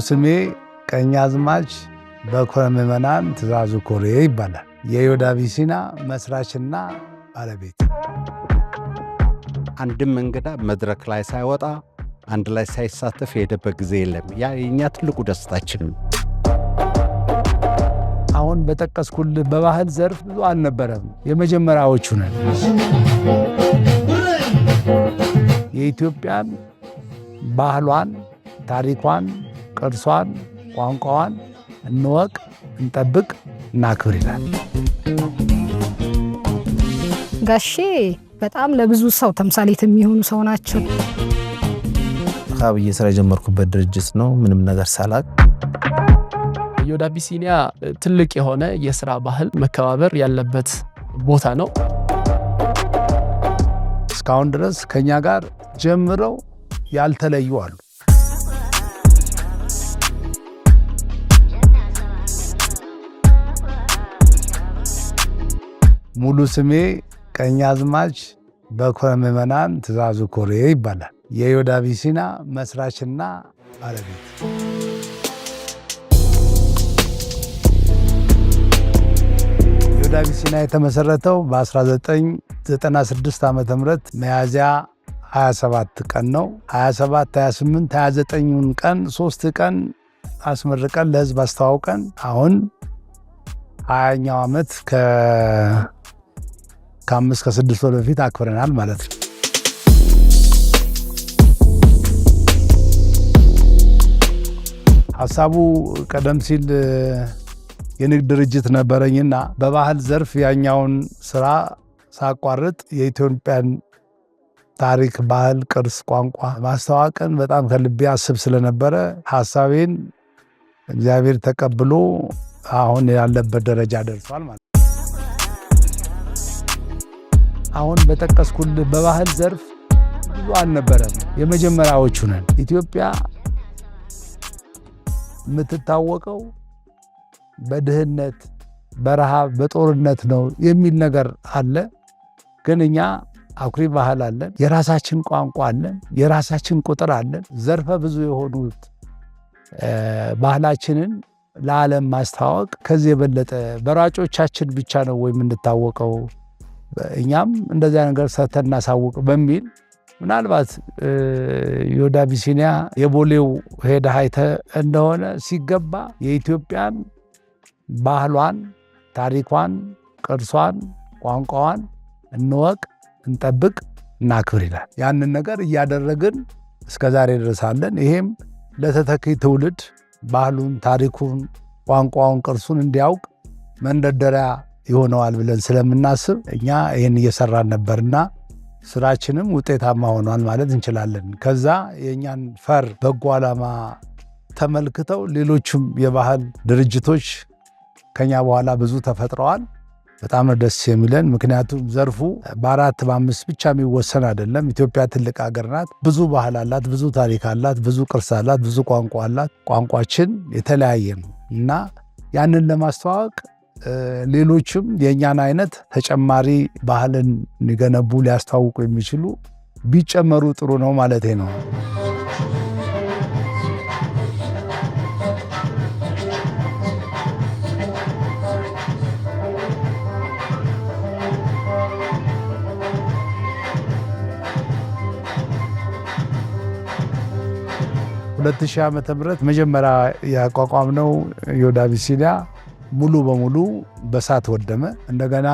ስሜ ቀኛዝማች በኩረ ምዕመናን ትእዛዙ ኮሬ ይባላል። የዮድ አቢሲና መስራችና ባለቤት። አንድም እንግዳ መድረክ ላይ ሳይወጣ አንድ ላይ ሳይሳተፍ የሄደበት ጊዜ የለም። ያ የኛ ትልቁ ደስታችን ነው። አሁን በጠቀስኩልህ በባህል ዘርፍ ብዙ አልነበረም፣ የመጀመሪያዎቹ ነን። የኢትዮጵያን ባህሏን፣ ታሪኳን፣ ቅርሷን፣ ቋንቋዋን እንወቅ፣ እንጠብቅ፣ እናክብር ይላል። ጋሼ በጣም ለብዙ ሰው ተምሳሌት የሚሆኑ ሰው ናቸው። ካብዬ ስራ የጀመርኩበት ድርጅት ነው፣ ምንም ነገር ሳላቅ። ዮድ አቢሲኒያ ትልቅ የሆነ የስራ ባህል መከባበር ያለበት ቦታ ነው። እስካሁን ድረስ ከኛ ጋር ጀምረው ያልተለዩ አሉ። ሙሉ ስሜ ቀኛዝማች በኩረ ምዕመናን ትእዛዙ ኮሬ ይባላል። የዮድ አቢሲና መስራችና ባለቤት። ዮድ አቢሲና የተመሰረተው በ1996 ዓ.ም ሚያዝያ 27 ቀን ነው። 27፣ 28፣ 29ን ቀን 3 ቀን አስመርቀን ለህዝብ አስተዋውቀን አሁን 20ኛው ዓመት ከ5 ከ6 ወር በፊት አክብረናል ማለት ነው። ሐሳቡ ቀደም ሲል የንግድ ድርጅት ነበረኝና በባህል ዘርፍ ያኛውን ስራ ሳቋርጥ የኢትዮጵያን ታሪክ፣ ባህል፣ ቅርስ፣ ቋንቋ ማስተዋወቅን በጣም ከልቤ አስብ ስለነበረ ሐሳቤን እግዚአብሔር ተቀብሎ አሁን ያለበት ደረጃ ደርሷል ማለት ነው። አሁን በጠቀስኩልህ በባህል ዘርፍ ብዙ አልነበረም፣ የመጀመሪያዎቹ ነን። ኢትዮጵያ የምትታወቀው በድህነት፣ በረሃብ፣ በጦርነት ነው የሚል ነገር አለ። ግን እኛ አኩሪ ባህል አለን፣ የራሳችን ቋንቋ አለን፣ የራሳችን ቁጥር አለን። ዘርፈ ብዙ የሆኑት ባህላችንን ለዓለም ማስተዋወቅ ከዚህ የበለጠ በሯጮቻችን ብቻ ነው ወይ የምንታወቀው? እኛም እንደዚያ ነገር ሰርተን እናሳውቅ በሚል ምናልባት ዮድ አቢሲኒያ የቦሌው ሄደህ አይተህ እንደሆነ ሲገባ የኢትዮጵያን ባህሏን፣ ታሪኳን፣ ቅርሷን፣ ቋንቋዋን እንወቅ፣ እንጠብቅ፣ እናክብር ይላል። ያንን ነገር እያደረግን እስከዛሬ ድረሳለን። ይሄም ለተተኪ ትውልድ ባህሉን፣ ታሪኩን፣ ቋንቋውን፣ ቅርሱን እንዲያውቅ መንደርደሪያ ይሆነዋል ብለን ስለምናስብ እኛ ይህን እየሰራን ነበርና ስራችንም ውጤታማ ሆኗል ማለት እንችላለን። ከዛ የእኛን ፈር በጎ ዓላማ ተመልክተው ሌሎችም የባህል ድርጅቶች ከኛ በኋላ ብዙ ተፈጥረዋል። በጣም ነው ደስ የሚለን። ምክንያቱም ዘርፉ በ4 በ5 ብቻ የሚወሰን አይደለም። ኢትዮጵያ ትልቅ ሀገር ናት። ብዙ ባህል አላት፣ ብዙ ታሪክ አላት፣ ብዙ ቅርስ አላት፣ ብዙ ቋንቋ አላት። ቋንቋችን የተለያየ ነው እና ያንን ለማስተዋወቅ ሌሎችም የእኛን አይነት ተጨማሪ ባህልን ሊገነቡ ሊያስተዋውቁ የሚችሉ ቢጨመሩ ጥሩ ነው ማለቴ ነው። በ2000 ዓመተ ምህረት መጀመሪያ ያቋቋምነው ዮድ አቢሲኒያ ሙሉ በሙሉ በሳት ወደመ። እንደገና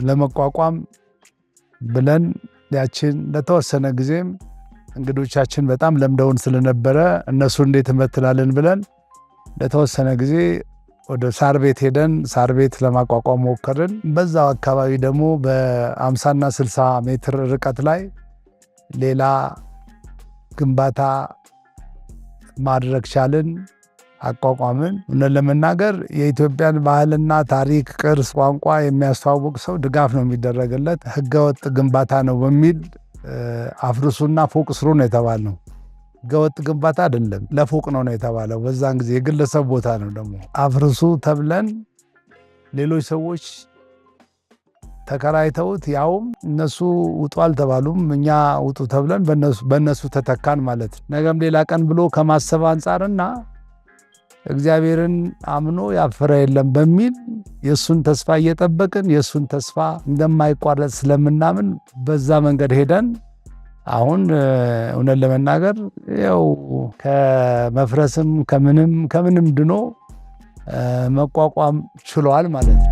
ለመቋቋም ብለን ያችን ለተወሰነ ጊዜም እንግዶቻችን በጣም ለምደውን ስለነበረ እነሱ እንዴት እንበትላለን ብለን ለተወሰነ ጊዜ ወደ ሳር ቤት ሄደን ሳር ቤት ለማቋቋም ሞከርን። በዛው አካባቢ ደግሞ በ50 እና 60 ሜትር ርቀት ላይ ሌላ ግንባታ ማድረግ ቻልን፣ አቋቋምን። እውነት ለመናገር የኢትዮጵያን ባህልና ታሪክ፣ ቅርስ፣ ቋንቋ የሚያስተዋውቅ ሰው ድጋፍ ነው የሚደረግለት። ህገወጥ ግንባታ ነው በሚል አፍርሱና ፎቅ ስሩ ነው የተባልነው። ህገወጥ ግንባታ አይደለም፣ ለፎቅ ነው የተባለው። በዛን ጊዜ የግለሰብ ቦታ ነው ደግሞ። አፍርሱ ተብለን ሌሎች ሰዎች ተከራይተውት ያውም እነሱ ውጡ አልተባሉም እኛ ውጡ ተብለን በእነሱ ተተካን ማለት ነው። ነገም ሌላ ቀን ብሎ ከማሰብ አንጻርና እግዚአብሔርን አምኖ ያፈረ የለም በሚል የሱን ተስፋ እየጠበቅን የሱን ተስፋ እንደማይቋረጥ ስለምናምን በዛ መንገድ ሄደን አሁን እውነት ለመናገር ያው ከመፍረስም ከምንም ድኖ መቋቋም ችሏል ማለት ነው።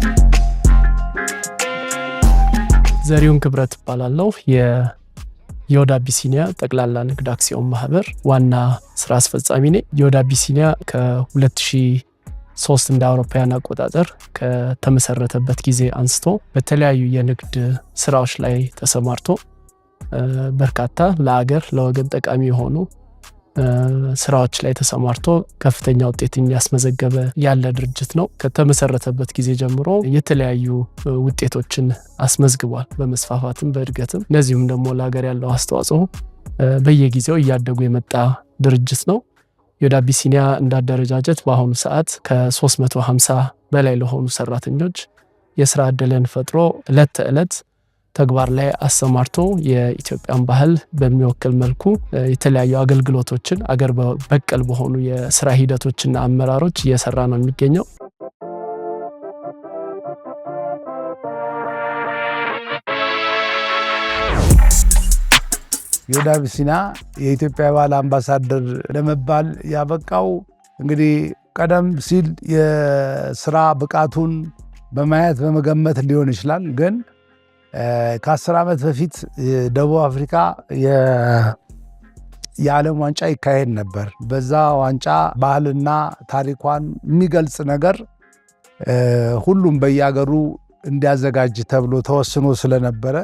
ዘሪሁን ክብረት እባላለሁ። የዮድ አቢሲኒያ ጠቅላላ ንግድ አክሲዮን ማህበር ዋና ስራ አስፈጻሚ ነኝ። ዮድ አቢሲኒያ ከ2003 እንደ አውሮፓውያን አቆጣጠር ከተመሰረተበት ጊዜ አንስቶ በተለያዩ የንግድ ስራዎች ላይ ተሰማርቶ በርካታ ለሀገር ለወገን ጠቃሚ የሆኑ ስራዎች ላይ ተሰማርቶ ከፍተኛ ውጤትን ያስመዘገበ ያለ ድርጅት ነው። ከተመሰረተበት ጊዜ ጀምሮ የተለያዩ ውጤቶችን አስመዝግቧል፣ በመስፋፋትም በእድገትም። እነዚሁም ደግሞ ለሀገር ያለው አስተዋጽኦ በየጊዜው እያደጉ የመጣ ድርጅት ነው። ዮድ አቢሲኒያ እንዳደረጃጀት በአሁኑ ሰዓት ከ350 በላይ ለሆኑ ሰራተኞች የስራ ዕድልን ፈጥሮ ዕለት ተዕለት ተግባር ላይ አሰማርቶ የኢትዮጵያን ባህል በሚወክል መልኩ የተለያዩ አገልግሎቶችን አገር በቀል በሆኑ የስራ ሂደቶችና አመራሮች እየሰራ ነው የሚገኘው። ዮድ አቢሲኒያ የኢትዮጵያ ባህል አምባሳደር ለመባል ያበቃው እንግዲህ ቀደም ሲል የስራ ብቃቱን በማየት በመገመት ሊሆን ይችላል። ግን ከ10 ዓመት በፊት ደቡብ አፍሪካ የዓለም ዋንጫ ይካሄድ ነበር። በዛ ዋንጫ ባህልና ታሪኳን የሚገልጽ ነገር ሁሉም በየአገሩ እንዲያዘጋጅ ተብሎ ተወስኖ ስለነበረ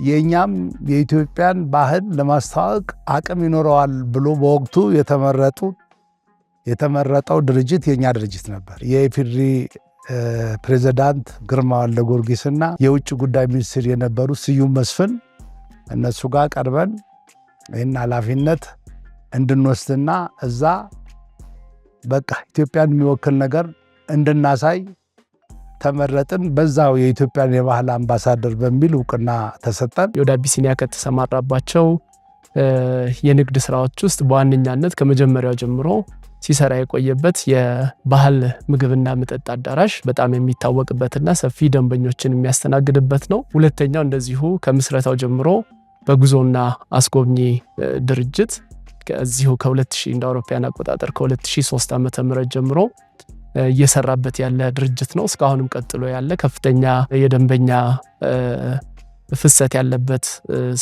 የኛም የኢትዮጵያን ባህል ለማስተዋወቅ አቅም ይኖረዋል ብሎ በወቅቱ የተመረጠው ድርጅት የኛ ድርጅት ነበር። የኢፌዴሪ ፕሬዝዳንት ግርማ ወልደ ጊዮርጊስና የውጭ ጉዳይ ሚኒስትር የነበሩ ስዩም መስፍን እነሱ ጋር ቀርበን ይህን ኃላፊነት እንድንወስድና እዛ በቃ ኢትዮጵያን የሚወክል ነገር እንድናሳይ ተመረጥን። በዛው የኢትዮጵያን የባህል አምባሳደር በሚል እውቅና ተሰጠን። ዮድ አቢሲኒያ ከተሰማራባቸው የንግድ ስራዎች ውስጥ በዋነኛነት ከመጀመሪያው ጀምሮ ሲሰራ የቆየበት የባህል ምግብና መጠጥ አዳራሽ በጣም የሚታወቅበትና ሰፊ ደንበኞችን የሚያስተናግድበት ነው። ሁለተኛው እንደዚሁ ከምስረታው ጀምሮ በጉዞና አስጎብኚ ድርጅት ከዚሁ ከ2000 እንደ አውሮፓውያን አቆጣጠር ከ2003 ዓ.ም ጀምሮ እየሰራበት ያለ ድርጅት ነው። እስካሁንም ቀጥሎ ያለ ከፍተኛ የደንበኛ ፍሰት ያለበት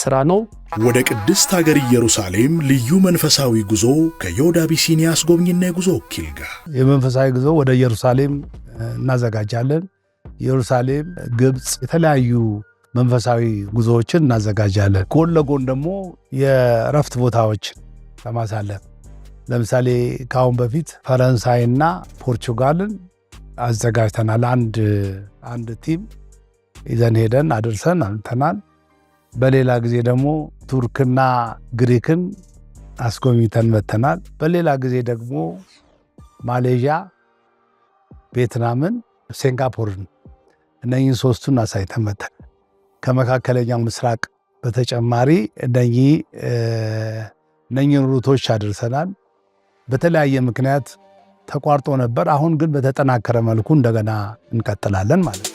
ስራ ነው። ወደ ቅድስት ሀገር ኢየሩሳሌም ልዩ መንፈሳዊ ጉዞ ከዮድ አቢሲኒያ አስጎብኝና የጉዞ ወኪል ጋር። የመንፈሳዊ ጉዞ ወደ ኢየሩሳሌም እናዘጋጃለን። ኢየሩሳሌም፣ ግብፅ፣ የተለያዩ መንፈሳዊ ጉዞዎችን እናዘጋጃለን። ጎን ለጎን ደግሞ የእረፍት ቦታዎች ለማሳለፍ ለምሳሌ ከአሁን በፊት ፈረንሳይና ፖርቹጋልን አዘጋጅተናል። አንድ ቲም ይዘን ሄደን አድርሰን አልተናል። በሌላ ጊዜ ደግሞ ቱርክና ግሪክን አስጎብኝተን መተናል። በሌላ ጊዜ ደግሞ ማሌዥያ፣ ቬትናምን፣ ሲንጋፖርን እነኚህን ሶስቱን አሳይተን መተናል። ከመካከለኛው ምስራቅ በተጨማሪ እነኚህን ሩቶች አድርሰናል። በተለያየ ምክንያት ተቋርጦ ነበር። አሁን ግን በተጠናከረ መልኩ እንደገና እንቀጥላለን ማለት ነው።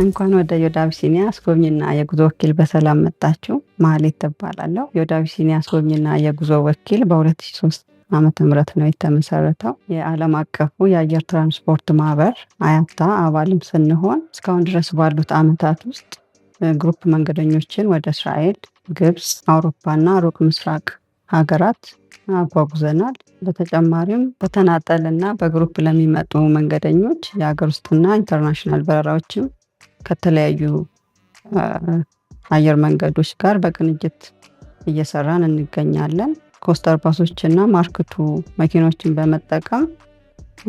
እንኳን ወደ ዮድ አቢሲኒያ አስጎብኝና የጉዞ ወኪል በሰላም መጣችሁ። ማህሌት ትባላለሁ። ዮድ አቢሲኒያ አስጎብኝና የጉዞ ወኪል በ2003 ዓመተ ምህረት ነው የተመሰረተው። የዓለም አቀፉ የአየር ትራንስፖርት ማህበር አያታ አባልም ስንሆን እስካሁን ድረስ ባሉት ዓመታት ውስጥ ግሩፕ መንገደኞችን ወደ እስራኤል፣ ግብፅ፣ አውሮፓና ሩቅ ምስራቅ ሀገራት አጓጉዘናል። በተጨማሪም በተናጠልና በግሩፕ ለሚመጡ መንገደኞች የሀገር ውስጥና ኢንተርናሽናል በረራዎችም ከተለያዩ አየር መንገዶች ጋር በቅንጅት እየሰራን እንገኛለን። ኮስተር ባሶችና ማርክቱ መኪኖችን በመጠቀም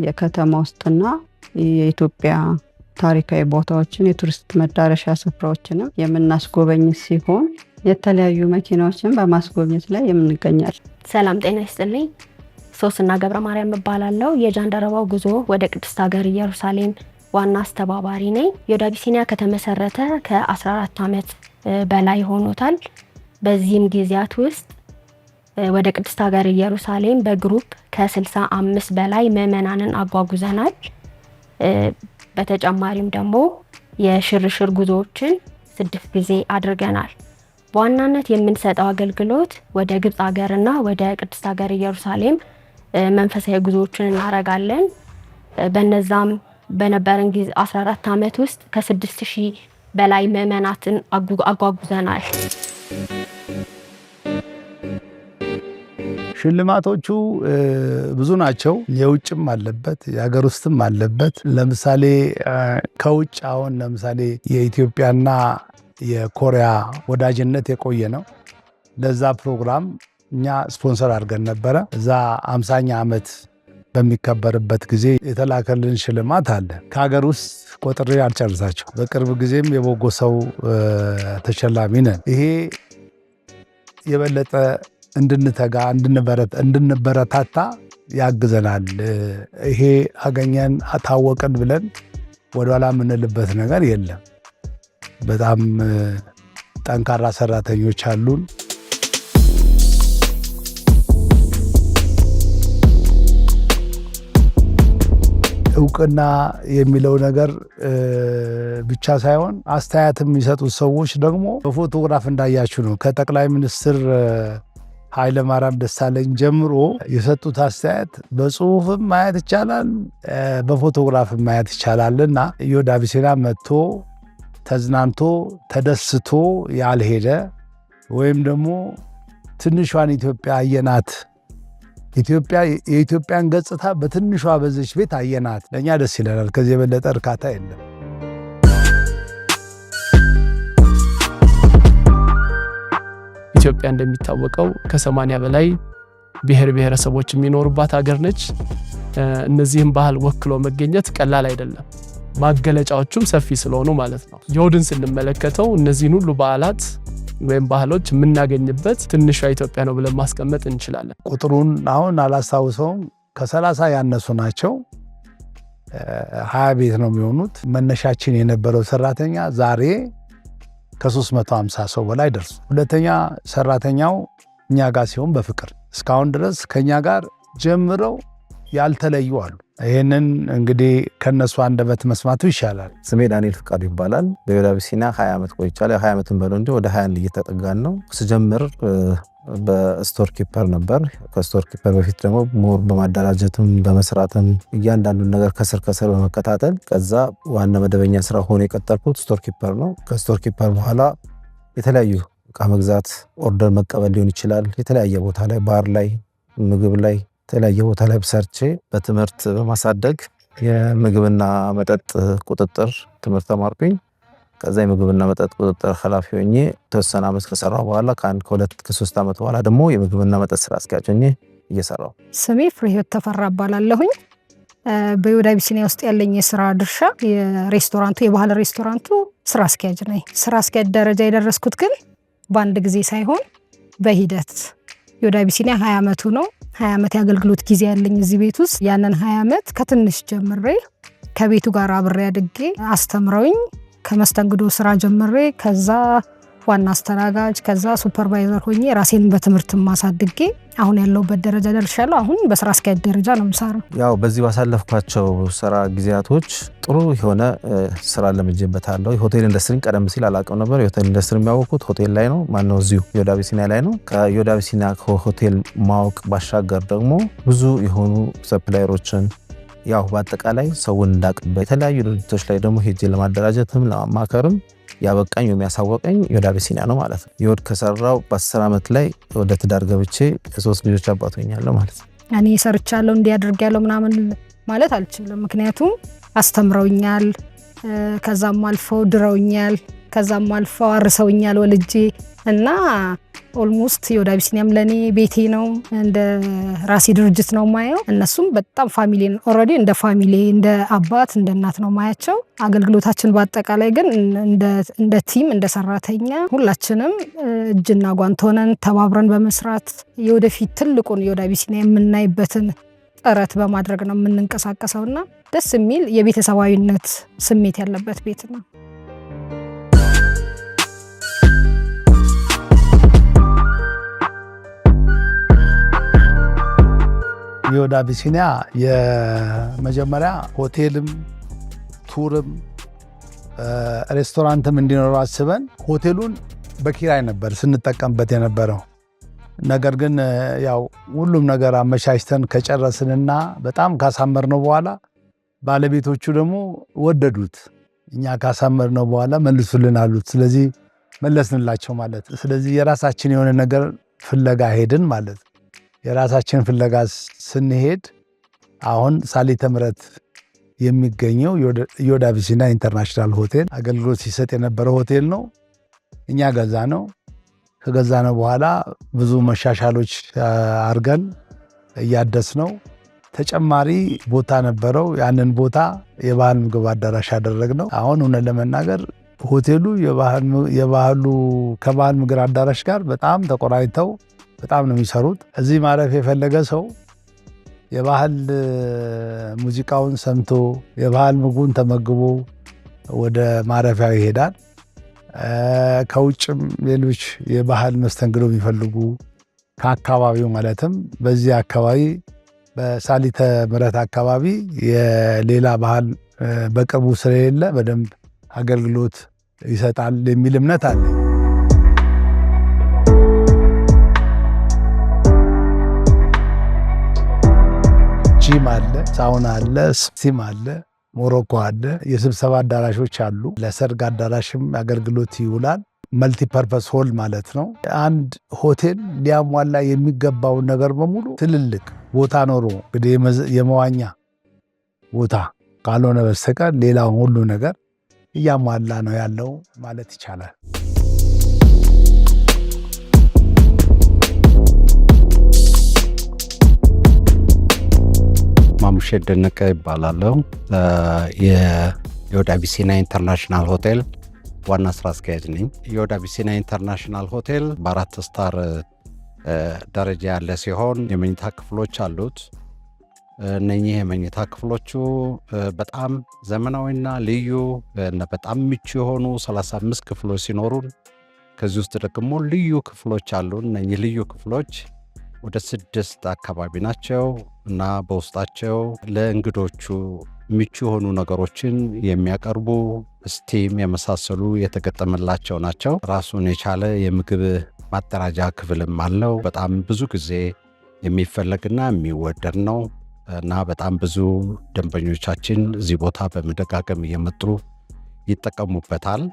የከተማ ውስጥና የኢትዮጵያ ታሪካዊ ቦታዎችን፣ የቱሪስት መዳረሻ ስፍራዎችንም የምናስጎበኝ ሲሆን የተለያዩ መኪናዎችን በማስጎብኘት ላይ የምንገኛለን። ሰላም ጤና ይስጥልኝ። ሶስና ገብረ ማርያም እባላለሁ። የጃንደረባው ጉዞ ወደ ቅድስት ሀገር ኢየሩሳሌም ዋና አስተባባሪ ነኝ። ዮድ አቢሲኒያ ከተመሰረተ ከ14 ዓመት በላይ ሆኖታል። በዚህም ጊዜያት ውስጥ ወደ ቅድስት ሀገር ኢየሩሳሌም በግሩፕ ከ65 በላይ ምዕመናንን አጓጉዘናል። በተጨማሪም ደግሞ የሽርሽር ጉዞዎችን 6 ጊዜ አድርገናል። በዋናነት የምንሰጠው አገልግሎት ወደ ግብጽ ሀገርና ወደ ቅድስት ሀገር ኢየሩሳሌም መንፈሳዊ ጉዞዎችን እናደርጋለን። በነዛም በነበረን ጊዜ 14 ዓመት ውስጥ ከ6000 በላይ ምዕመናትን አጓጉዘናል። ሽልማቶቹ ብዙ ናቸው። የውጭም አለበት የሀገር ውስጥም አለበት። ለምሳሌ ከውጭ አሁን ለምሳሌ የኢትዮጵያና የኮሪያ ወዳጅነት የቆየ ነው። ለዛ ፕሮግራም እኛ ስፖንሰር አድርገን ነበረ። እዛ 50ኛ ዓመት በሚከበርበት ጊዜ የተላከልን ሽልማት አለ። ከሀገር ውስጥ ቆጥሬ አልጨርሳቸው። በቅርብ ጊዜም የበጎ ሰው ተሸላሚ ነን። ይሄ የበለጠ እንድንተጋ እንድንበረታታ ያግዘናል። ይሄ አገኘን ታወቅን ብለን ወደኋላ የምንልበት ነገር የለም። በጣም ጠንካራ ሰራተኞች አሉን። እውቅና የሚለው ነገር ብቻ ሳይሆን አስተያየት የሚሰጡት ሰዎች ደግሞ በፎቶግራፍ እንዳያችሁ ነው። ከጠቅላይ ሚኒስትር ኃይለ ማርያም ደሳለኝ ጀምሮ የሰጡት አስተያየት በጽሁፍም ማየት ይቻላል፣ በፎቶግራፍም ማየት ይቻላል። እና ዮድ አቢሲኒያ መጥቶ ተዝናንቶ ተደስቶ ያልሄደ ወይም ደግሞ ትንሿን ኢትዮጵያ አየናት፣ የኢትዮጵያን ገጽታ በትንሿ በዚች ቤት አየናት፣ ለእኛ ደስ ይለናል። ከዚህ የበለጠ እርካታ የለም። ኢትዮጵያ እንደሚታወቀው ከ80 በላይ ብሔር ብሔረሰቦች የሚኖሩባት ሀገር ነች። እነዚህም ባህል ወክሎ መገኘት ቀላል አይደለም። ማገለጫዎቹም ሰፊ ስለሆኑ ማለት ነው። ዮድን ስንመለከተው እነዚህን ሁሉ በዓላት ወይም ባህሎች የምናገኝበት ትንሿ ኢትዮጵያ ነው ብለን ማስቀመጥ እንችላለን። ቁጥሩን አሁን አላስታውሰውም። ከ30 ያነሱ ናቸው። 20 ቤት ነው የሚሆኑት። መነሻችን የነበረው ሰራተኛ ዛሬ ከ350 ሰው በላይ ደርሱ። ሁለተኛ ሰራተኛው እኛ ጋር ሲሆን በፍቅር እስካሁን ድረስ ከኛ ጋር ጀምረው ያልተለዩ አሉ። ይህንን እንግዲህ ከነሱ አንደበት መስማቱ ይሻላል። ስሜ ዳንኤል ፍቃዱ ይባላል። በዮድ አቢሲኒያ 20 ዓመት ቆይቻለሁ። 20 ዓመትን በለው እንጂ ወደ 21 እየተጠጋን ነው። ስጀምር በስቶር ኪፐር ነበር። ከስቶር ኪፐር በፊት ደግሞ ሞር በማደራጀትም በመስራትም እያንዳንዱን ነገር ከስር በመከታተል ከዛ ዋና መደበኛ ስራ ሆኖ የቀጠልኩት ስቶር ኪፐር ነው። ከስቶር ኪፐር በኋላ የተለያዩ እቃ መግዛት፣ ኦርደር መቀበል ሊሆን ይችላል። የተለያየ ቦታ ላይ ባር ላይ፣ ምግብ ላይ የተለያየ ቦታ ላይ ሰርቼ በትምህርት በማሳደግ የምግብና መጠጥ ቁጥጥር ትምህርት ተማርኩኝ። ከዛ የምግብና መጠጥ ቁጥጥር ኃላፊ ሆኜ ተወሰነ ዓመት ከሰራሁ በኋላ ከ2-3 ዓመት በኋላ ደግሞ የምግብና መጠጥ ስራ አስኪያጅ ሆኜ እየሰራሁ። ስሜ ፍሬህይወት ተፈራ እባላለሁኝ። በዮድ አቢሲኒያ ውስጥ ያለኝ የስራ ድርሻ የባህል ሬስቶራንቱ ስራ አስኪያጅ ነኝ። ስራ አስኪያጅ ደረጃ የደረስኩት ግን በአንድ ጊዜ ሳይሆን በሂደት ዮድ አቢሲኒያ 20 ዓመቱ ነው። 20 ዓመት የአገልግሎት ጊዜ ያለኝ እዚህ ቤት ውስጥ ያንን 20 ዓመት ከትንሽ ጀምሬ ከቤቱ ጋር አብሬ አድጌ አስተምረውኝ ከመስተንግዶ ስራ ጀምሬ ከዛ ዋና አስተናጋጅ ከዛ ሱፐርቫይዘር ሆኜ ራሴን በትምህርት ማሳድጌ አሁን ያለውበት ደረጃ ደርሻለሁ። አሁን በስራ አስኪያጅ ደረጃ ነው የምሰራው። ያው በዚህ ባሳለፍኳቸው ስራ ጊዜያቶች ጥሩ የሆነ ስራ ለምጄበታለሁ። የሆቴል ኢንዱስትሪን ቀደም ሲል አላውቅም ነበር። የሆቴል ኢንዱስትሪ የሚያወቁት ሆቴል ላይ ነው። ማነው እዚሁ ዮድ አቢሲኒያ ላይ ነው። ከዮድ አቢሲኒያ ሆቴል ማወቅ ባሻገር ደግሞ ብዙ የሆኑ ሰፕላየሮችን ያው በአጠቃላይ ሰውን እንዳቅበት የተለያዩ ድርጅቶች ላይ ደግሞ ሄጄ ለማደራጀትም ለማማከርም ያበቃኝ የሚያሳወቀኝ ዮድ አቢሲኒያ ነው ማለት ነው። ዮድ ከሰራው በ10 ዓመት ላይ ወደ ትዳር ገብቼ የ3 ልጆች አባት ሆኛለሁ ማለት ነው። እኔ ሰርቻለሁ እንዲያደርግ ያለው ምናምን ማለት አልችልም። ምክንያቱም አስተምረውኛል፣ ከዛም አልፈው ድረውኛል፣ ከዛም አልፈው አርሰውኛል ወልጄ እና ኦልሞስት የወደ አቢሲኒያም ለኔ ቤቴ ነው፣ እንደ ራሴ ድርጅት ነው ማየው። እነሱም በጣም ፋሚሊ ኦልሬዲ እንደ ፋሚሊ እንደ አባት እንደ እናት ነው ማያቸው። አገልግሎታችን በአጠቃላይ ግን እንደ ቲም እንደ ሰራተኛ ሁላችንም እጅና ጓንት ሆነን ተባብረን በመስራት የወደፊት ትልቁን የወደ አቢሲኒያ የምናይበትን ጥረት በማድረግ ነው የምንንቀሳቀሰውና ደስ የሚል የቤተሰባዊነት ስሜት ያለበት ቤት ነው። የወደ አቢሲኒያ የመጀመሪያ ሆቴልም ቱርም ሬስቶራንትም እንዲኖረው አስበን ሆቴሉን በኪራይ ነበር ስንጠቀምበት የነበረው። ነገር ግን ያው ሁሉም ነገር አመቻችተን ከጨረስንና በጣም ካሳመርነው በኋላ ባለቤቶቹ ደግሞ ወደዱት። እኛ ካሳመርነው በኋላ መልሱልን አሉት። ስለዚህ መለስንላቸው ማለት። ስለዚህ የራሳችን የሆነ ነገር ፍለጋ ሄድን ማለት። የራሳችን ፍለጋ ስንሄድ አሁን ሳሊተ ምሕረት የሚገኘው የወደ አቢሲኒያ ኢንተርናሽናል ሆቴል አገልግሎት ሲሰጥ የነበረ ሆቴል ነው። እኛ ገዛ ነው። ከገዛ ነው በኋላ ብዙ መሻሻሎች አርገን እያደስ ነው። ተጨማሪ ቦታ ነበረው። ያንን ቦታ የባህል ምግብ አዳራሽ ያደረግነው። አሁን እውነት ለመናገር ሆቴሉ ከባህል ምግብ አዳራሽ ጋር በጣም ተቆራኝተው በጣም ነው የሚሰሩት። እዚህ ማረፍ የፈለገ ሰው የባህል ሙዚቃውን ሰምቶ የባህል ምግቡን ተመግቦ ወደ ማረፊያው ይሄዳል። ከውጭም ሌሎች የባህል መስተንግዶ የሚፈልጉ ከአካባቢው ማለትም በዚህ አካባቢ በሳሊተ ምሕረት አካባቢ የሌላ ባህል በቅርቡ ስለሌለ በደንብ አገልግሎት ይሰጣል የሚል እምነት አለ። ጂም አለ፣ ሳውና አለ፣ ስቲም አለ፣ ሞሮኮ አለ፣ የስብሰባ አዳራሾች አሉ። ለሰርግ አዳራሽም አገልግሎት ይውላል። መልቲፐርፐስ ሆል ማለት ነው። አንድ ሆቴል ሊያሟላ የሚገባውን ነገር በሙሉ ትልልቅ ቦታ ኖሮ እንግዲህ የመዋኛ ቦታ ካልሆነ በስተቀር ሌላውን ሁሉ ነገር እያሟላ ነው ያለው ማለት ይቻላል። ማሙሼ ደነቀ ይባላለሁ። የወደ አቢሲኒያ ኢንተርናሽናል ሆቴል ዋና ስራ አስኪያጅ ነኝ። የወደ አቢሲኒያ ኢንተርናሽናል ሆቴል በ4 ስታር ደረጃ ያለ ሲሆን የመኝታ ክፍሎች አሉት። እነኚህ የመኝታ ክፍሎቹ በጣም ዘመናዊና ልዩ እና በጣም ምቹ የሆኑ 35 ክፍሎች ሲኖሩን ከዚህ ውስጥ ደግሞ ልዩ ክፍሎች አሉ። እነኚህ ልዩ ክፍሎች ወደ 6 አካባቢ ናቸው እና በውስጣቸው ለእንግዶቹ ምቹ የሆኑ ነገሮችን የሚያቀርቡ ስቲም የመሳሰሉ የተገጠመላቸው ናቸው። ራሱን የቻለ የምግብ ማደራጃ ክፍልም አለው። በጣም ብዙ ጊዜ የሚፈለግና የሚወደድ ነው እና በጣም ብዙ ደንበኞቻችን እዚህ ቦታ በመደጋገም እየመጡ ይጠቀሙበታል።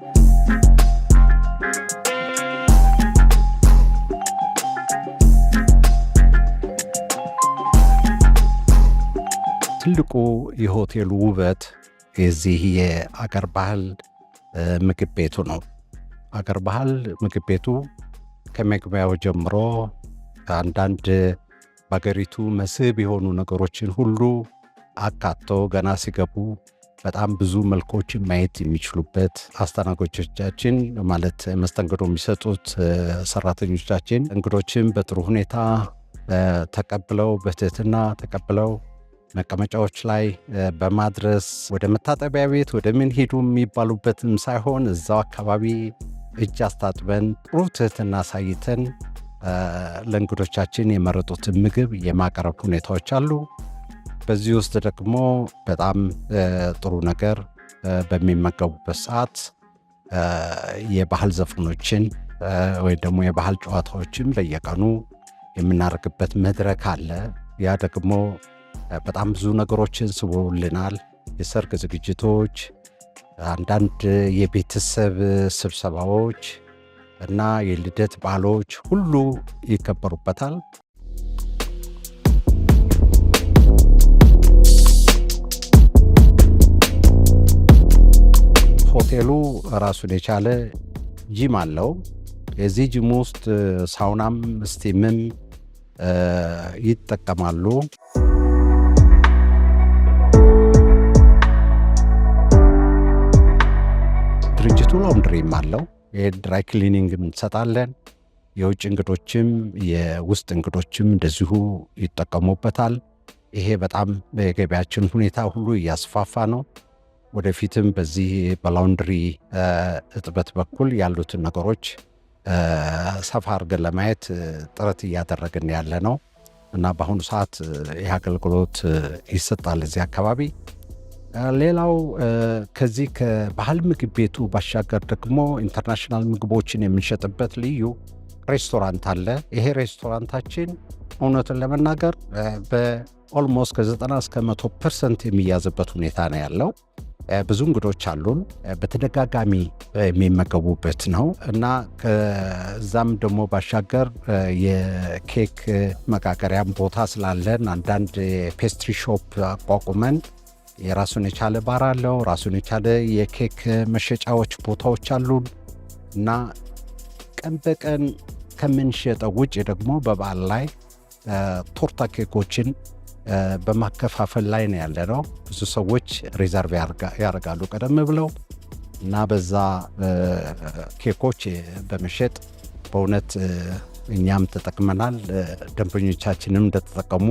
ትልቁ የሆቴሉ ውበት የዚህ የአገር ባህል ምግብ ቤቱ ነው። አገር ባህል ምግብ ቤቱ ከመግቢያው ጀምሮ አንዳንድ በአገሪቱ መስህብ የሆኑ ነገሮችን ሁሉ አካቶ ገና ሲገቡ በጣም ብዙ መልኮችን ማየት የሚችሉበት አስተናጋጆቻችን ማለት መስተንግዶ የሚሰጡት ሰራተኞቻችን እንግዶችን በጥሩ ሁኔታ ተቀብለው በትህትና ተቀብለው መቀመጫዎች ላይ በማድረስ ወደ መታጠቢያ ቤት ወደ ምን ሄዱ የሚባሉበትም ሳይሆን እዛው አካባቢ እጅ አስታጥበን ጥሩ ትህትና አሳይተን ለእንግዶቻችን የመረጡትን ምግብ የማቅረብ ሁኔታዎች አሉ። በዚህ ውስጥ ደግሞ በጣም ጥሩ ነገር በሚመገቡበት ሰዓት የባህል ዘፈኖችን ወይም ደግሞ የባህል ጨዋታዎችን በየቀኑ የምናደርግበት መድረክ አለ። ያ ደግሞ በጣም ብዙ ነገሮችን ስቦልናል። የሰርግ ዝግጅቶች፣ አንዳንድ የቤተሰብ ስብሰባዎች እና የልደት በዓሎች ሁሉ ይከበሩበታል። ሆቴሉ ራሱን የቻለ ጂም አለው። የዚህ ጂም ውስጥ ሳውናም ስቲምም ይጠቀማሉ። ድርጅቱ ላውንድሪም አለው። የድራይ ክሊኒንግ እንሰጣለን። የውጭ እንግዶችም የውስጥ እንግዶችም እንደዚሁ ይጠቀሙበታል። ይሄ በጣም በገበያችን ሁኔታ ሁሉ እያስፋፋ ነው። ወደፊትም በዚህ በላውንድሪ እጥበት በኩል ያሉትን ነገሮች ሰፋ አድርገን ለማየት ጥረት እያደረግን ያለ ነው እና በአሁኑ ሰዓት ይህ አገልግሎት ይሰጣል እዚህ አካባቢ። ሌላው ከዚህ ከባህል ምግብ ቤቱ ባሻገር ደግሞ ኢንተርናሽናል ምግቦችን የምንሸጥበት ልዩ ሬስቶራንት አለ። ይሄ ሬስቶራንታችን እውነትን ለመናገር በኦልሞስት ከ90 እስከ 100% የሚያዝበት ሁኔታ ነው ያለው። ብዙ እንግዶች አሉን፣ በተደጋጋሚ የሚመገቡበት ነው እና ከዛም ደግሞ ባሻገር የኬክ መጋገሪያም ቦታ ስላለን አንዳንድ ፔስትሪ ሾፕ አቋቁመን የራሱን የቻለ ባር አለው። ራሱን የቻለ የኬክ መሸጫዎች ቦታዎች አሉን እና ቀን በቀን ከምንሸጠው ውጭ ደግሞ በበዓል ላይ ቶርታ ኬኮችን በማከፋፈል ላይ ነው ያለ ነው። ብዙ ሰዎች ሪዘርቭ ያደርጋሉ ቀደም ብለው እና በዛ ኬኮች በመሸጥ በእውነት እኛም ተጠቅመናል። ደንበኞቻችንም እንደተጠቀሙ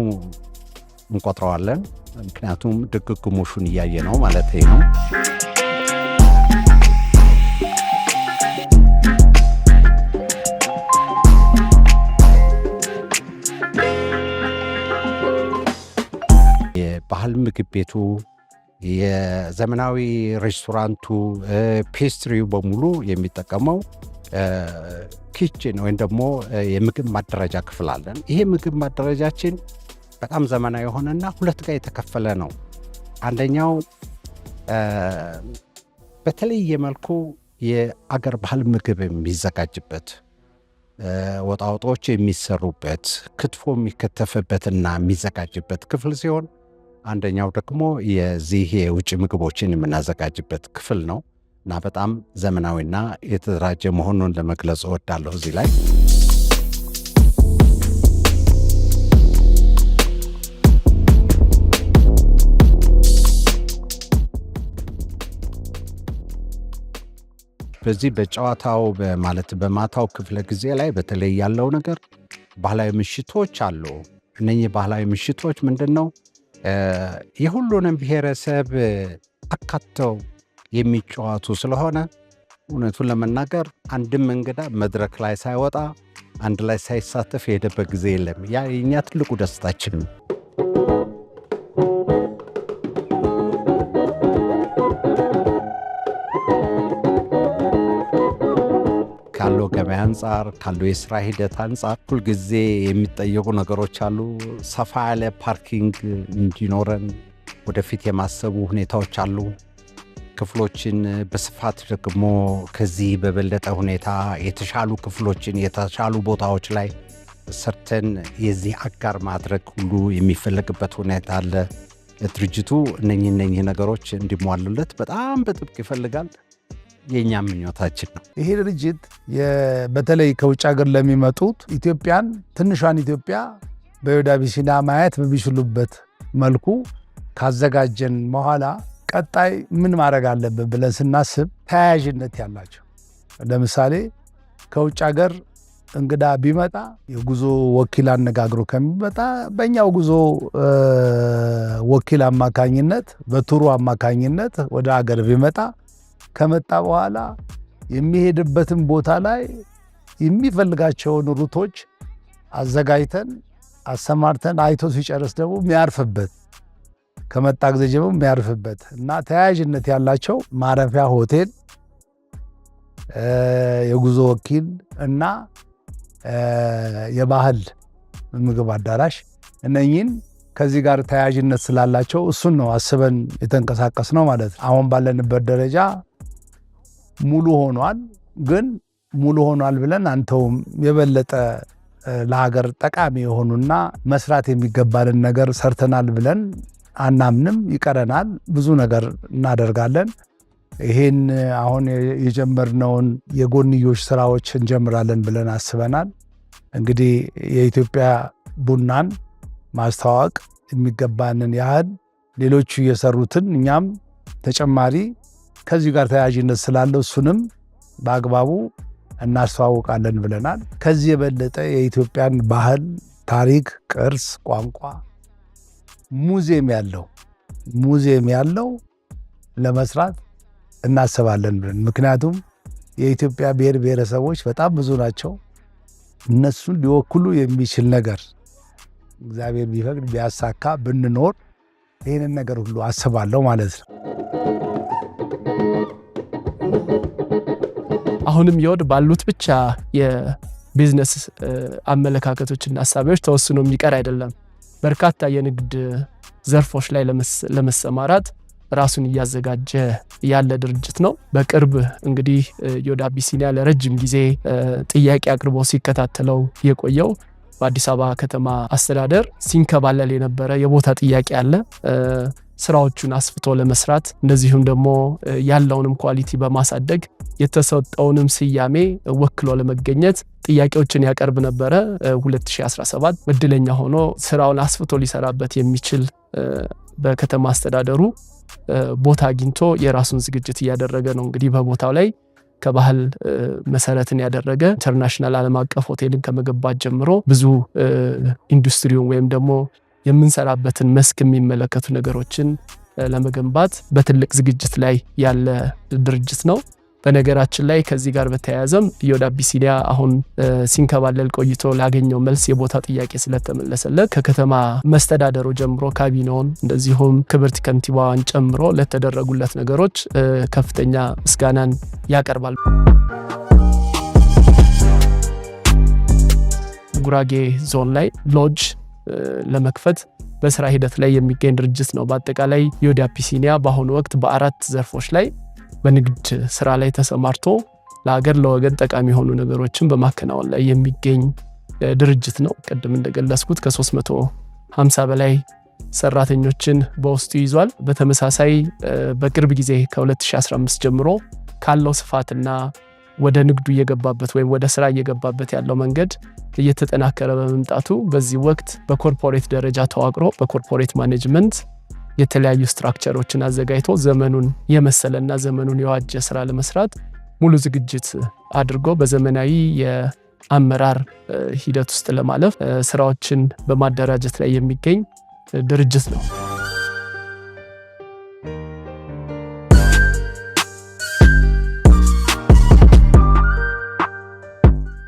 እንቆጥረዋለን። ምክንያቱም ድግግሞሹን እያየ ነው ማለት ነው። የባህል ምግብ ቤቱ፣ የዘመናዊ ሬስቶራንቱ፣ ፔስትሪው በሙሉ የሚጠቀመው ኪችን ወይም ደግሞ የምግብ ማደረጃ ክፍል አለን። ይሄ ምግብ ማደረጃችን በጣም ዘመናዊ የሆነና ሁለት ጋር የተከፈለ ነው። አንደኛው በተለየ መልኩ የአገር ባህል ምግብ የሚዘጋጅበት፣ ወጣወጦች የሚሰሩበት፣ ክትፎ የሚከተፍበትና የሚዘጋጅበት ክፍል ሲሆን አንደኛው ደግሞ የዚህ የውጭ ምግቦችን የምናዘጋጅበት ክፍል ነው እና በጣም ዘመናዊና የተደራጀ መሆኑን ለመግለጽ እወዳለሁ እዚህ ላይ። በዚህ በጨዋታው ማለት በማታው ክፍለ ጊዜ ላይ በተለይ ያለው ነገር ባህላዊ ምሽቶች አሉ። እነኚህ ባህላዊ ምሽቶች ምንድን ነው? የሁሉንም ብሔረሰብ አካተው የሚጫወቱ ስለሆነ እውነቱን ለመናገር አንድም እንግዳ መድረክ ላይ ሳይወጣ አንድ ላይ ሳይሳተፍ የሄደበት ጊዜ የለም። ያ የእኛ ትልቁ ደስታችን ነው። ካለው ገበያ አንጻር፣ ካለው የስራ ሂደት አንጻር ሁልጊዜ የሚጠየቁ ነገሮች አሉ። ሰፋ ያለ ፓርኪንግ እንዲኖረን ወደፊት የማሰቡ ሁኔታዎች አሉ። ክፍሎችን በስፋት ደግሞ ከዚህ በበለጠ ሁኔታ የተሻሉ ክፍሎችን የተሻሉ ቦታዎች ላይ ሰርተን የዚህ አጋር ማድረግ ሁሉ የሚፈለግበት ሁኔታ አለ። ድርጅቱ እነኚህ ነገሮች እንዲሟሉለት በጣም በጥብቅ ይፈልጋል። የኛ ምኞታችን ነው። ይሄ ድርጅት በተለይ ከውጭ ሀገር ለሚመጡት ኢትዮጵያን ትንሿን ኢትዮጵያ በዮድ አቢሲኒያ ማየት በሚችሉበት መልኩ ካዘጋጀን በኋላ ቀጣይ ምን ማድረግ አለብን ብለን ስናስብ ተያያዥነት ያላቸው ለምሳሌ ከውጭ ሀገር እንግዳ ቢመጣ የጉዞ ወኪል አነጋግሮ ከሚመጣ በእኛው ጉዞ ወኪል አማካኝነት በቱሩ አማካኝነት ወደ ሀገር ቢመጣ ከመጣ በኋላ የሚሄድበትን ቦታ ላይ የሚፈልጋቸውን ሩቶች አዘጋጅተን አሰማርተን አይቶ ሲጨርስ ደግሞ የሚያርፍበት ከመጣ ጊዜ ጀምሮ የሚያርፍበት እና ተያያዥነት ያላቸው ማረፊያ ሆቴል፣ የጉዞ ወኪል እና የባህል ምግብ አዳራሽ እነኚህን ከዚህ ጋር ተያያዥነት ስላላቸው እሱን ነው አስበን የተንቀሳቀስ ነው ማለት ነው። አሁን ባለንበት ደረጃ ሙሉ ሆኗል። ግን ሙሉ ሆኗል ብለን አንተውም የበለጠ ለሀገር ጠቃሚ የሆኑና መስራት የሚገባንን ነገር ሰርተናል ብለን አናምንም። ይቀረናል። ብዙ ነገር እናደርጋለን። ይሄን አሁን የጀመርነውን የጎንዮሽ ስራዎች እንጀምራለን ብለን አስበናል። እንግዲህ የኢትዮጵያ ቡናን ማስተዋወቅ የሚገባንን ያህል ሌሎቹ የሰሩትን እኛም ተጨማሪ ከዚህ ጋር ተያያዥነት ስላለው እሱንም በአግባቡ እናስተዋውቃለን ብለናል። ከዚህ የበለጠ የኢትዮጵያን ባህል፣ ታሪክ፣ ቅርስ፣ ቋንቋ ሙዚየም ያለው ለመስራት እናስባለን ብለን ምክንያቱም የኢትዮጵያ ብሔር ብሔረሰቦች በጣም ብዙ ናቸው። እነሱን ሊወክሉ የሚችል ነገር እግዚአብሔር ቢፈቅድ ቢያሳካ ብንኖር ይህንን ነገር ሁሉ አስባለሁ ማለት ነው። አሁንም የወድ ባሉት ብቻ የቢዝነስ አመለካከቶችና ሀሳቦች ተወስኖ የሚቀር አይደለም። በርካታ የንግድ ዘርፎች ላይ ለመሰማራት ራሱን እያዘጋጀ ያለ ድርጅት ነው። በቅርብ እንግዲህ ዮድ አቢሲኒያ ለረጅም ጊዜ ጥያቄ አቅርቦ ሲከታተለው የቆየው በአዲስ አበባ ከተማ አስተዳደር ሲንከባለል የነበረ የቦታ ጥያቄ አለ። ስራዎቹን አስፍቶ ለመስራት እንደዚሁም ደግሞ ያለውንም ኳሊቲ በማሳደግ የተሰጠውንም ስያሜ ወክሎ ለመገኘት ጥያቄዎችን ያቀርብ ነበረ። 2017 እድለኛ ሆኖ ስራውን አስፍቶ ሊሰራበት የሚችል በከተማ አስተዳደሩ ቦታ አግኝቶ የራሱን ዝግጅት እያደረገ ነው። እንግዲህ በቦታው ላይ ከባህል መሰረትን ያደረገ ኢንተርናሽናል ዓለም አቀፍ ሆቴልን ከመገንባት ጀምሮ ብዙ ኢንዱስትሪውን ወይም ደግሞ የምንሰራበትን መስክ የሚመለከቱ ነገሮችን ለመገንባት በትልቅ ዝግጅት ላይ ያለ ድርጅት ነው። በነገራችን ላይ ከዚህ ጋር በተያያዘም ዮድ አቢሲኒያ አሁን ሲንከባለል ቆይቶ ላገኘው መልስ የቦታ ጥያቄ ስለተመለሰለት ከከተማ መስተዳደሩ ጀምሮ ካቢኔውን እንደዚሁም ክብርት ከንቲባዋን ጨምሮ ለተደረጉለት ነገሮች ከፍተኛ ምስጋናን ያቀርባል። ጉራጌ ዞን ላይ ሎጅ ለመክፈት በስራ ሂደት ላይ የሚገኝ ድርጅት ነው። በአጠቃላይ ዮድ አቢሲኒያ በአሁኑ ወቅት በ4 ዘርፎች ላይ በንግድ ስራ ላይ ተሰማርቶ ለሀገር ለወገን ጠቃሚ የሆኑ ነገሮችን በማከናወን ላይ የሚገኝ ድርጅት ነው። ቅድም እንደገለጽኩት ከ350 በላይ ሰራተኞችን በውስጡ ይዟል። በተመሳሳይ በቅርብ ጊዜ ከ2015 ጀምሮ ካለው ስፋትና ወደ ንግዱ እየገባበት ወይም ወደ ስራ እየገባበት ያለው መንገድ እየተጠናከረ በመምጣቱ በዚህ ወቅት በኮርፖሬት ደረጃ ተዋቅሮ በኮርፖሬት ማኔጅመንት የተለያዩ ስትራክቸሮችን አዘጋጅቶ ዘመኑን የመሰለና ዘመኑን የዋጀ ስራ ለመስራት ሙሉ ዝግጅት አድርጎ በዘመናዊ የአመራር ሂደት ውስጥ ለማለፍ ስራዎችን በማደራጀት ላይ የሚገኝ ድርጅት ነው።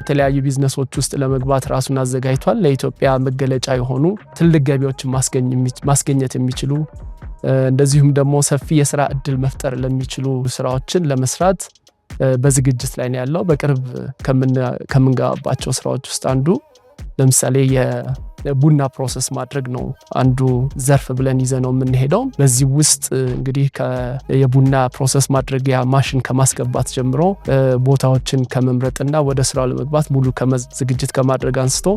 የተለያዩ ቢዝነሶች ውስጥ ለመግባት ራሱን አዘጋጅቷል። ለኢትዮጵያ መገለጫ የሆኑ ትልቅ ገቢዎችን ማስገኘት የሚችሉ እንደዚሁም ደግሞ ሰፊ የስራ እድል መፍጠር ለሚችሉ ስራዎችን ለመስራት በዝግጅት ላይ ነው ያለው። በቅርብ ከምንገባባቸው ስራዎች ውስጥ አንዱ ለምሳሌ የቡና ፕሮሰስ ማድረግ ነው አንዱ ዘርፍ ብለን ይዘነው የምንሄደው። በዚህ ውስጥ እንግዲህ የቡና ፕሮሰስ ማድረጊያ ማሽን ከማስገባት ጀምሮ ቦታዎችን ከመምረጥና ወደ ስራው ለመግባት ሙሉ ዝግጅት ከማድረግ አንስቶ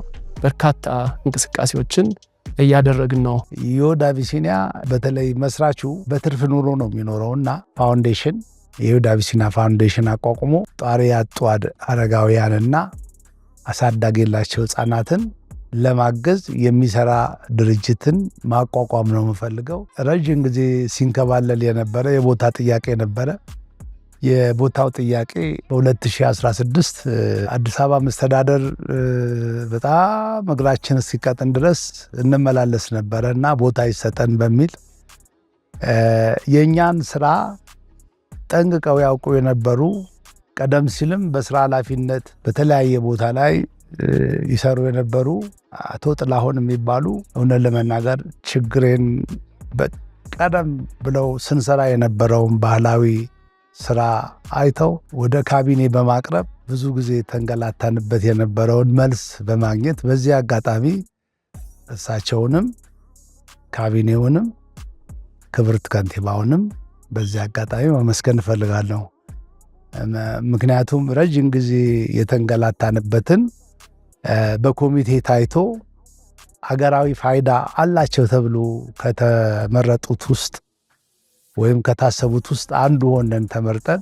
በርካታ እንቅስቃሴዎችን እያደረግን ነው። ዮድ አቢሲኒያ በተለይ መስራቹ በትርፍ ኑሮ ነው የሚኖረውና ፋውንዴሽን የዮድ አቢሲኒያ ፋውንዴሽን አቋቁሞ ጧሪ ያጡ አረጋውያንና አሳዳጊ የሌላቸው ህጻናትን ለማገዝ የሚሰራ ድርጅትን ማቋቋም ነው የምፈልገው። ረጅም ጊዜ ሲንከባለል የነበረ የቦታ ጥያቄ ነበረ። የቦታው ጥያቄ በ2016 አዲስ አበባ መስተዳደር በጣም እግራችን እስኪቀጥን ድረስ እንመላለስ ነበረ እና ቦታ ይሰጠን በሚል የእኛን ስራ ጠንቅቀው ያውቁ የነበሩ ቀደም ሲልም በስራ ኃላፊነት በተለያየ ቦታ ላይ ይሰሩ የነበሩ አቶ ጥላሁን የሚባሉ እውነት ለመናገር ችግሬን ቀደም ብለው ስንሰራ የነበረውን ባህላዊ ስራ አይተው ወደ ካቢኔ በማቅረብ ብዙ ጊዜ ተንገላታንበት የነበረውን መልስ በማግኘት በዚህ አጋጣሚ እሳቸውንም ካቢኔውንም ክብርት ከንቲባውንም በዚህ አጋጣሚ ማመስገን እፈልጋለሁ። ምክንያቱም ረጅም ጊዜ የተንገላታንበትን በኮሚቴ ታይቶ ሀገራዊ ፋይዳ አላቸው ተብሎ ከተመረጡት ውስጥ ወይም ከታሰቡት ውስጥ አንዱ ሆነን ተመርጠን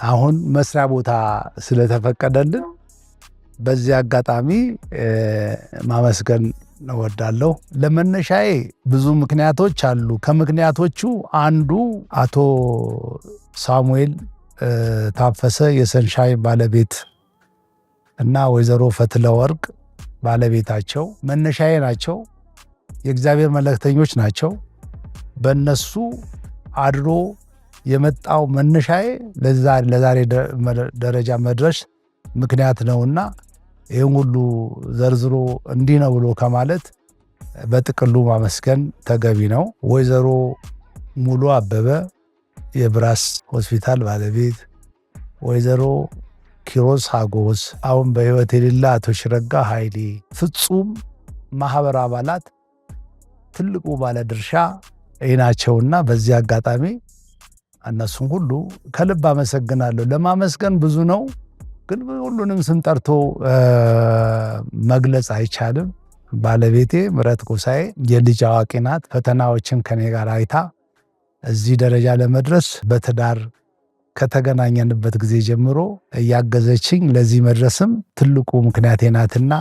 አሁን መስሪያ ቦታ ስለተፈቀደልን በዚህ አጋጣሚ ማመስገን እወዳለሁ። ለመነሻዬ ብዙ ምክንያቶች አሉ። ከምክንያቶቹ አንዱ አቶ ሳሙኤል ታፈሰ የሰንሻይ ባለቤት እና ወይዘሮ ፈትለ ወርቅ ባለቤታቸው መነሻዬ ናቸው። የእግዚአብሔር መልእክተኞች ናቸው። በእነሱ አድሮ የመጣው መነሻዬ ለዛሬ ደረጃ መድረስ ምክንያት ነውና ይህን ሁሉ ዘርዝሮ እንዲህ ነው ብሎ ከማለት በጥቅሉ ማመስገን ተገቢ ነው። ወይዘሮ ሙሉ አበበ የብራስ ሆስፒታል ባለቤት፣ ወይዘሮ ኪሮስ ሀጎስ፣ አሁን በሕይወት የሌለ አቶ ሽረጋ ኃይሌ፣ ፍጹም ማህበር አባላት ትልቁ ባለድርሻ ናቸውና በዚህ አጋጣሚ እነሱን ሁሉ ከልብ አመሰግናለሁ። ለማመስገን ብዙ ነው፣ ግን ሁሉንም ስም ጠርቶ መግለጽ አይቻልም። ባለቤቴ ምረት ጎሳኤ የልጅ አዋቂ ናት። ፈተናዎችን ከኔ ጋር አይታ እዚህ ደረጃ ለመድረስ በትዳር ከተገናኘንበት ጊዜ ጀምሮ እያገዘችኝ ለዚህ መድረስም ትልቁ ምክንያቴ ናትና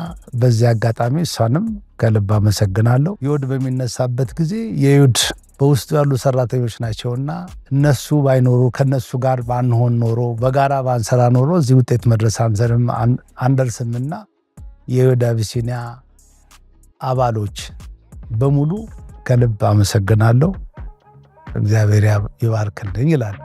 በዚህ አጋጣሚ እሷንም ከልብ አመሰግናለሁ። ዮድ በሚነሳበት ጊዜ የዮድ በውስጡ ያሉ ሰራተኞች ናቸውና እነሱ ባይኖሩ ከነሱ ጋር ባንሆን ኖሮ በጋራ ባንሰራ ኖሮ እዚህ ውጤት መድረስ አንደርስምና የዮድ አቢሲኒያ አባሎች በሙሉ ከልብ አመሰግናለሁ። እግዚአብሔር ይባርክልኝ ይላል።